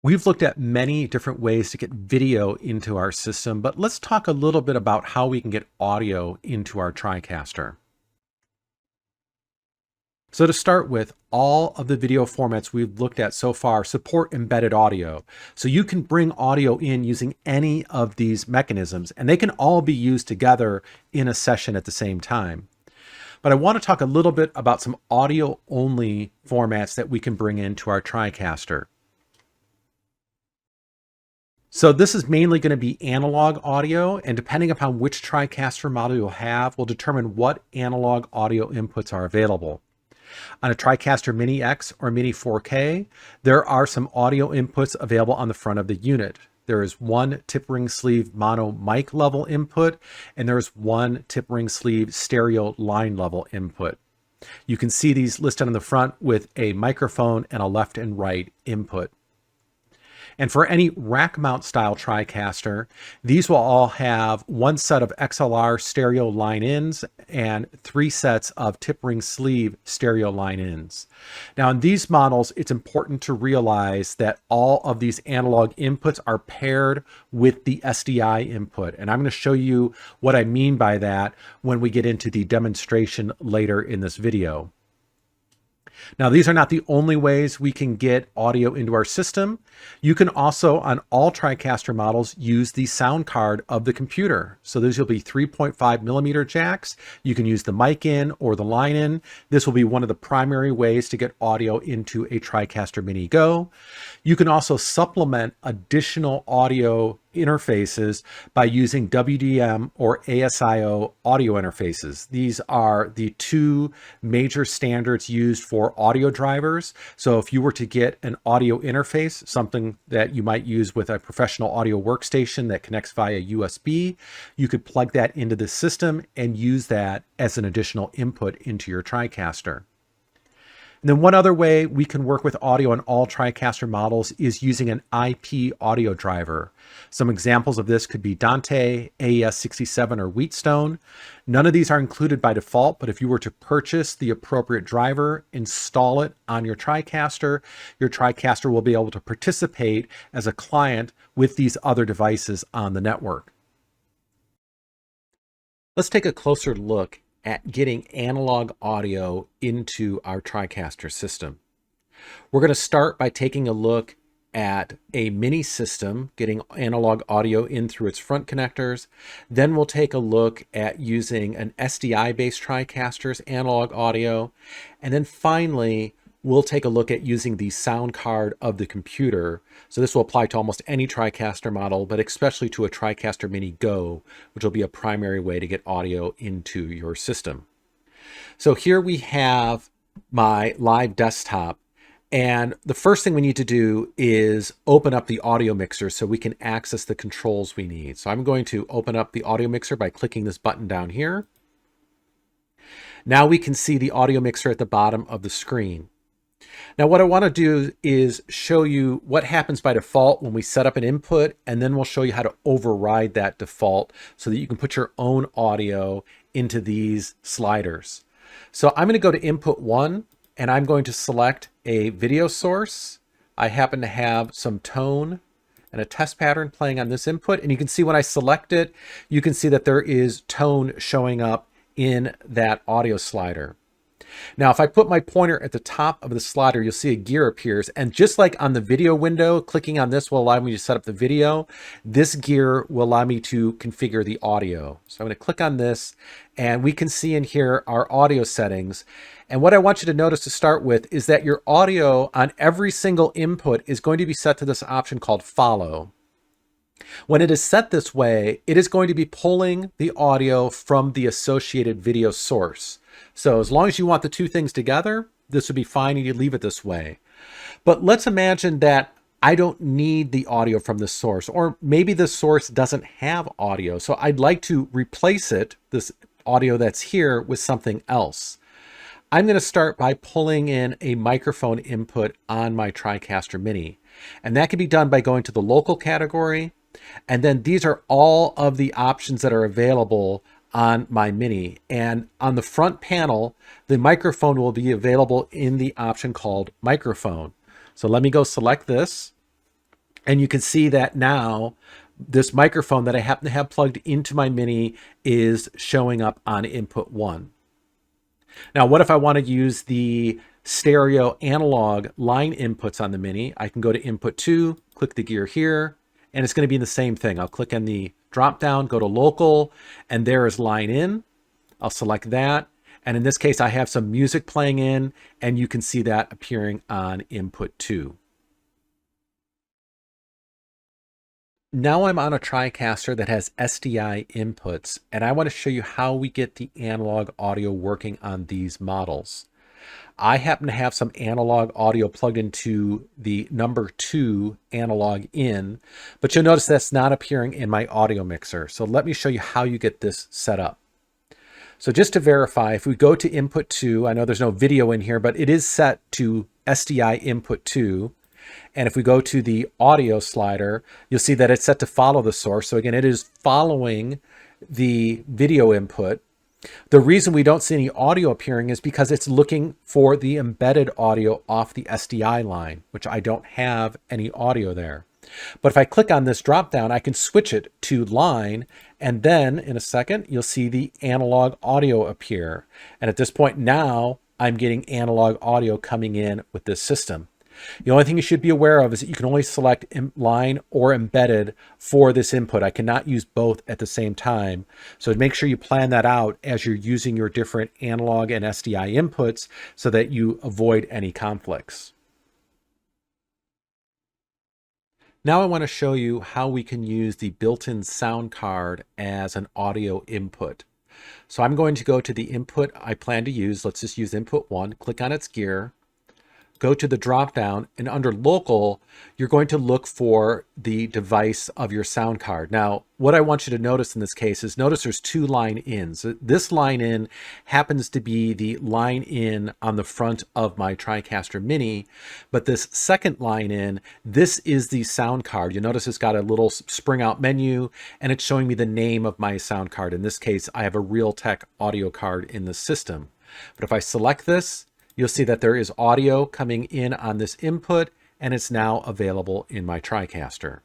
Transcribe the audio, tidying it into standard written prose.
We've looked at many different ways to get video into our system, but let's talk a little bit about how we can get audio into our TriCaster. So to start with, all of the video formats we've looked at so far support embedded audio. So you can bring audio in using any of these mechanisms, and they can all be used together in a session at the same time. But I want to talk a little bit about some audio-only formats that we can bring into our TriCaster. So this is mainly going to be analog audio, and depending upon which TriCaster model you'll have will determine what analog audio inputs are available. On a TriCaster Mini X or Mini 4K, there are some audio inputs available on the front of the unit. There is one tip ring sleeve mono mic level input, and there's one tip ring sleeve stereo line level input. You can see these listed on the front with a microphone and a left and right input. And for any rack mount style TriCaster, these will all have one set of XLR stereo line ins and 3 sets of tip ring sleeve stereo line ins. Now in these models, it's important to realize that all of these analog inputs are paired with the SDI input. And I'm going to show you what I mean by that when we get into the demonstration later in this video. Now, these are not the only ways we can get audio into our system. You can also, on all TriCaster models, use the sound card of the computer. So these will be 3.5 millimeter jacks. You can use the mic in or the line in. This will be one of the primary ways to get audio into a TriCaster Mini Go. You can also supplement additional audio interfaces by using WDM or ASIO audio interfaces. These are the two major standards used for audio drivers. So if you were to get an audio interface, something that you might use with a professional audio workstation that connects via USB, you could plug that into the system and use that as an additional input into your TriCaster. And then one other way we can work with audio on all TriCaster models is using an IP audio driver. Some examples of this could be Dante, AES67, or Wheatstone. None of these are included by default, but if you were to purchase the appropriate driver, install it on your TriCaster will be able to participate as a client with these other devices on the network. Let's take a closer look at getting analog audio into our TriCaster system. We're going to start by taking a look at a mini system, getting analog audio in through its front connectors. Then we'll take a look at using an SDI-based TriCaster's analog audio. And then finally, we'll take a look at using the sound card of the computer. So this will apply to almost any TriCaster model, but especially to a TriCaster Mini Go, which will be a primary way to get audio into your system. So here we have my live desktop. And the first thing we need to do is open up the audio mixer so we can access the controls we need. So I'm going to open up the audio mixer by clicking this button down here. Now we can see the audio mixer at the bottom of the screen. Now what I want to do is show you what happens by default when we set up an input, and then we'll show you how to override that default so that you can put your own audio into these sliders. So I'm going to go to input 1, and I'm going to select a video source. I happen to have some tone and a test pattern playing on this input, and you can see when I select it, you can see that there is tone showing up in that audio slider. Now, if I put my pointer at the top of the slider, you'll see a gear appears. And just like on the video window, clicking on this will allow me to set up the video. This gear will allow me to configure the audio. So I'm going to click on this, and we can see in here our audio settings. And what I want you to notice to start with is that your audio on every single input is going to be set to this option called follow. When it is set this way, it is going to be pulling the audio from the associated video source. So as long as you want the two things together, this would be fine and you leave it this way. But let's imagine that I don't need the audio from this source, or maybe the source doesn't have audio. So I'd like to replace it, this audio that's here, with something else. I'm going to start by pulling in a microphone input on my TriCaster Mini. And that can be done by going to the local category. And then these are all of the options that are available on my Mini. And on the front panel, the microphone will be available in the option called microphone. So let me go select this. And you can see that now this microphone that I happen to have plugged into my Mini is showing up on input 1. Now, what if I want to use the stereo analog line inputs on the Mini? I can go to input 2, click the gear here, and it's going to be the same thing. I'll click on the drop down, go to local, and there is line in. I'll select that. And in this case, I have some music playing in, and you can see that appearing on input 2. Now I'm on a TriCaster that has SDI inputs, and I want to show you how we get the analog audio working on these models. I happen to have some analog audio plugged into the number 2 analog in, but you'll notice that's not appearing in my audio mixer. So let me show you how you get this set up. So just to verify, if we go to input 2, I know there's no video in here, but it is set to SDI input 2. And if we go to the audio slider, you'll see that it's set to follow the source. So again, it is following the video input. The reason we don't see any audio appearing is because it's looking for the embedded audio off the SDI line, which I don't have any audio there. But if I click on this drop down, I can switch it to line, and then in a second, you'll see the analog audio appear. And at this point now, I'm getting analog audio coming in with this system. The only thing you should be aware of is that you can only select line or embedded for this input. I cannot use both at the same time. So make sure you plan that out as you're using your different analog and SDI inputs so that you avoid any conflicts. Now I want to show you how we can use the built-in sound card as an audio input. So I'm going to go to the input I plan to use. Let's just use input 1, click on its gear, go to the drop down, and under local, you're going to look for the device of your sound card. Now, what I want you to notice in this case is notice there's 2 line ins. This line in happens to be the line in on the front of my TriCaster Mini, but this second line in, this is the sound card. You notice it's got a little spring out menu, and it's showing me the name of my sound card. In this case, I have a Realtek audio card in the system. But if I select this, you'll see that there is audio coming in on this input, and it's now available in my TriCaster.